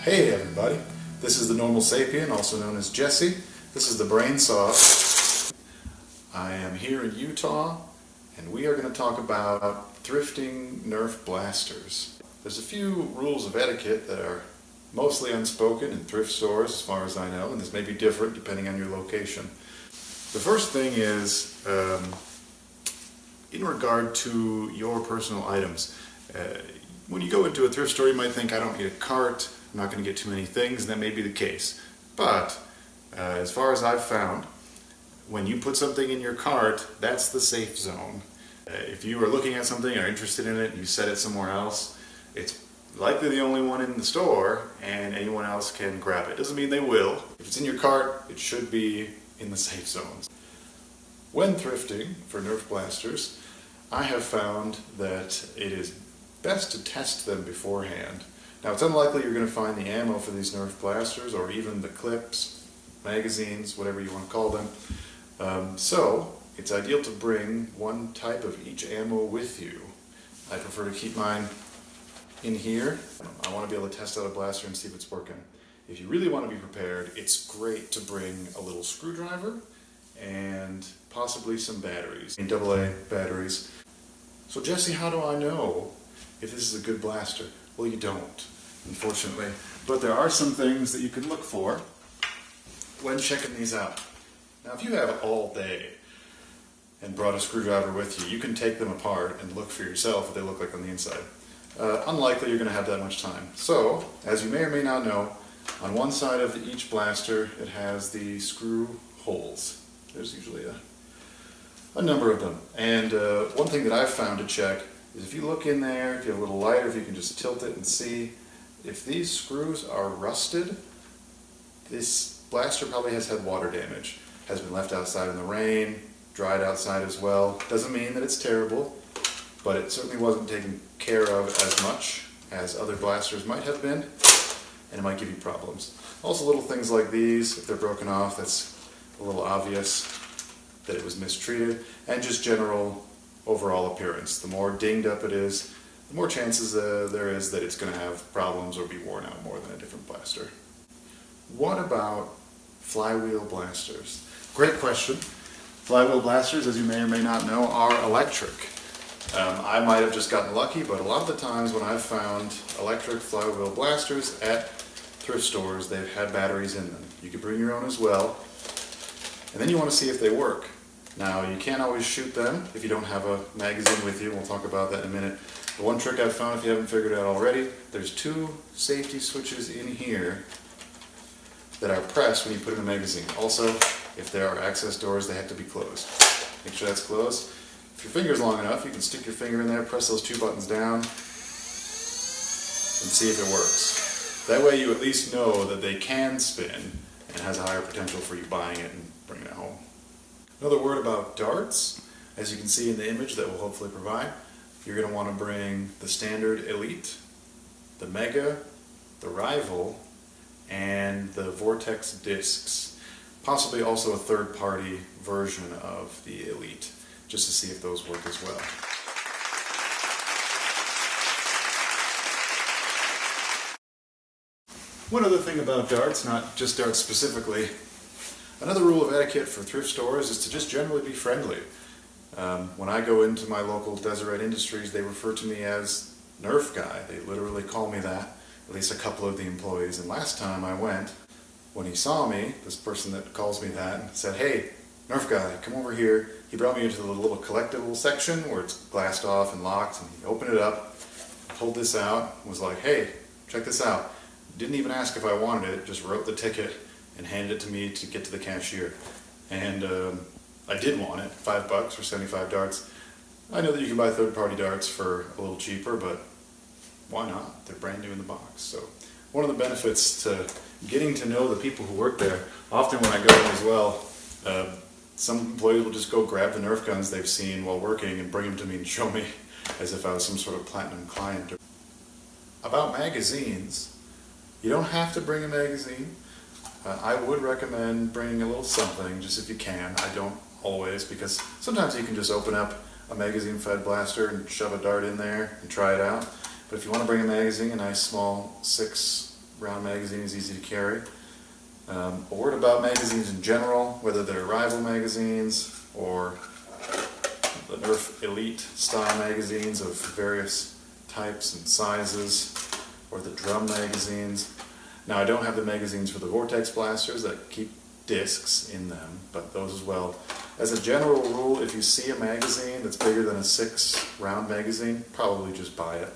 Hey everybody, this is the Normal Sapien, also known as Jesse. This is the Brain Saw. I am here in Utah, and we are going to talk about thrifting Nerf blasters. There's a few rules of etiquette that are mostly unspoken in thrift stores, as far as I know, and this may be different depending on your location. The first thing is, in regard to your personal items. When you go into a thrift store, you might think, I don't need a cart, I'm not going to get too many things, and that may be the case. But, as far as I've found, when you put something in your cart, that's the safe zone. If you are looking at something or interested in it and you set it somewhere else, it's likely the only one in the store and anyone else can grab it. Doesn't mean they will. If it's in your cart, it should be in the safe zones. When thrifting for Nerf blasters, I have found that it is best to test them beforehand. Now, it's unlikely you're going to find the ammo for these Nerf blasters, or even the clips, magazines, whatever you want to call them. So it's ideal to bring one type of each ammo with you. I prefer to keep mine in here. I want to be able to test out a blaster and see if it's working. If you really want to be prepared, it's great to bring a little screwdriver and possibly some batteries, AA batteries. So Jesse, how do I know if this is a good blaster? Well, you don't, unfortunately. But there are some things that you can look for when checking these out. Now, if you have all day and brought a screwdriver with you, you can take them apart and look for yourself what they look like on the inside. Unlikely you're going to have that much time. So, as you may or may not know, on one side of each blaster it has the screw holes. There's usually a number of them. And one thing that I've found to check is if you look in there, if you have a little lighter, if you can just tilt it and see, if these screws are rusted, this blaster probably has had water damage. Has been left outside in the rain, dried outside as well. Doesn't mean that it's terrible, but it certainly wasn't taken care of as much as other blasters might have been, and it might give you problems. Also, little things like these, if they're broken off, that's a little obvious that it was mistreated, and just general overall appearance. The more dinged up it is, the more chances there is that it's going to have problems or be worn out more than a different blaster. What about flywheel blasters? Great question. Flywheel blasters, as you may or may not know, are electric. I might have just gotten lucky, but a lot of the times when I've found electric flywheel blasters at thrift stores, they've had batteries in them. You can bring your own as well. And then you want to see if they work. Now, you can't always shoot them if you don't have a magazine with you. We'll talk about that in a minute. The one trick I've found, if you haven't figured it out already, there's two safety switches in here that are pressed when you put in a magazine. Also, if there are access doors, they have to be closed. Make sure that's closed. If your finger's long enough, you can stick your finger in there, press those two buttons down, and see if it works. That way you at least know that they can spin and has a higher potential for you buying it and bringing it home. Another word about darts, as you can see in the image that we'll hopefully provide, you're going to want to bring the standard Elite, the Mega, the Rival, and the Vortex discs. Possibly also a third-party version of the Elite, just to see if those work as well. One other thing about darts, not just darts specifically, another rule of etiquette for thrift stores is to just generally be friendly. When I go into my local Deseret Industries, they refer to me as Nerf Guy. They literally call me that, at least a couple of the employees. And last time I went, when he saw me, this person that calls me that, said, "Hey, Nerf Guy, come over here." He brought me into the little collectible section where it's glassed off and locked, and he opened it up, pulled this out, was like, "Hey, check this out." Didn't even ask if I wanted it, just wrote the ticket and handed it to me to get to the cashier. And I did want it, $5 for 75 darts. I know that you can buy third-party darts for a little cheaper, but why not? They're brand new in the box. So one of the benefits to getting to know the people who work there, often when I go in as well, some employees will just go grab the Nerf guns they've seen while working and bring them to me and show me as if I was some sort of platinum client. About magazines, you don't have to bring a magazine. I would recommend bringing a little something, just if you can. I don't always, because sometimes you can just open up a magazine-fed blaster and shove a dart in there and try it out. But if you want to bring a magazine, a nice small 6 round magazine is easy to carry. A word about magazines in general, whether they're rival magazines or the Nerf Elite style magazines of various types and sizes, or the drum magazines. Now I don't have the magazines for the Vortex blasters that keep discs in them, but those as well. As a general rule, if you see a magazine that's bigger than a 6 round magazine, probably just buy it,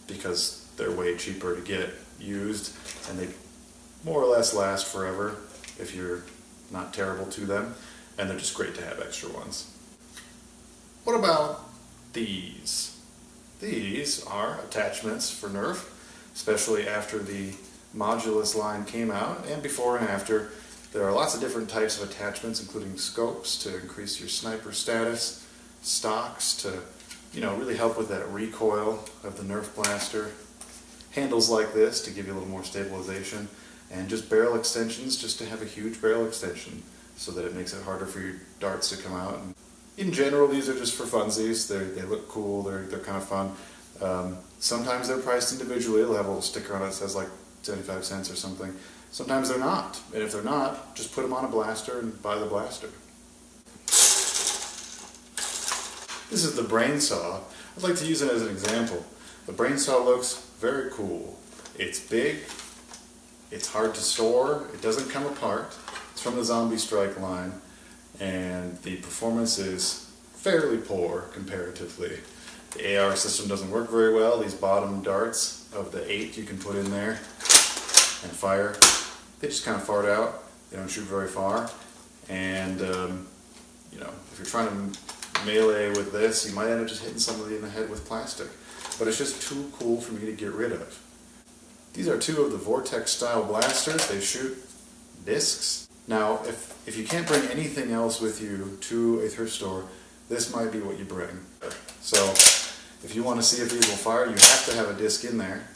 because they're way cheaper to get used and they more or less last forever if you're not terrible to them, and they're just great to have extra ones. What about these? These are attachments for Nerf, especially after the Modulus line came out, and before and after. There are lots of different types of attachments, including scopes to increase your sniper status, stocks to, really help with that recoil of the Nerf blaster, handles like this to give you a little more stabilization, and just barrel extensions just to have a huge barrel extension so that it makes it harder for your darts to come out. And in general, these are just for funsies. They look cool, they're kind of fun. Sometimes they're priced individually. They'll have a little sticker on it that says like 75 cents or something. Sometimes they're not, and if they're not, just put them on a blaster and buy the blaster. This is the brain saw. I'd like to use it as an example. The brain saw looks very cool. It's big, it's hard to store, it doesn't come apart. It's from the Zombie Strike line, and the performance is fairly poor comparatively. The AR system doesn't work very well. These bottom darts of the 8 you can put in there and fire, they just kind of fart out. They don't shoot very far, and if you're trying to melee with this, you might end up just hitting somebody in the head with plastic. But it's just too cool for me to get rid of. These are 2 of the Vortex style blasters. They shoot discs. Now, if you can't bring anything else with you to a thrift store, this might be what you bring. So, if you want to see if these will fire, you have to have a disc in there.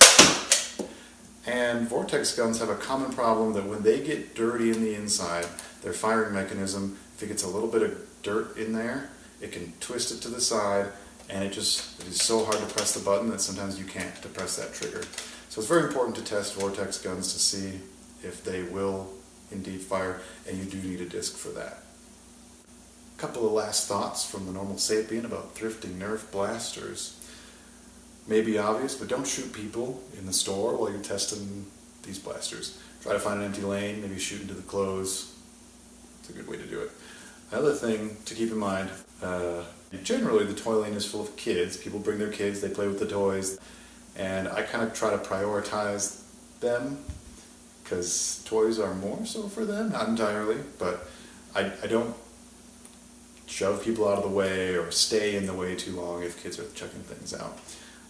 And Vortex guns have a common problem that when they get dirty in the inside, their firing mechanism, if it gets a little bit of dirt in there, it can twist it to the side, and it is so hard to press the button that sometimes you can't depress that trigger. So it's very important to test Vortex guns to see if they will indeed fire, and you do need a disc for that. A couple of last thoughts from the normal sapien about thrifting Nerf blasters. May be obvious, but don't shoot people in the store while you're testing these blasters. Try to find an empty lane, maybe shoot into the clothes. It's a good way to do it. Another thing to keep in mind, generally the toy lane is full of kids. People bring their kids, they play with the toys, and I kind of try to prioritize them because toys are more so for them, not entirely, but I don't shove people out of the way or stay in the way too long if kids are checking things out.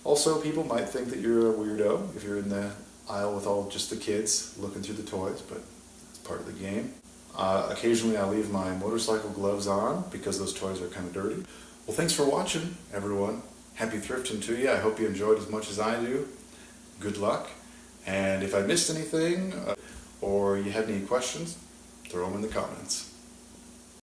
Also, people might think that you're a weirdo if you're in the aisle with all just the kids looking through the toys, but it's part of the game. Occasionally I leave my motorcycle gloves on because those toys are kind of dirty. Well, thanks for watching, everyone. Happy thrifting to you. I hope you enjoyed as much as I do. Good luck. And if I missed anything or you had any questions, throw them in the comments.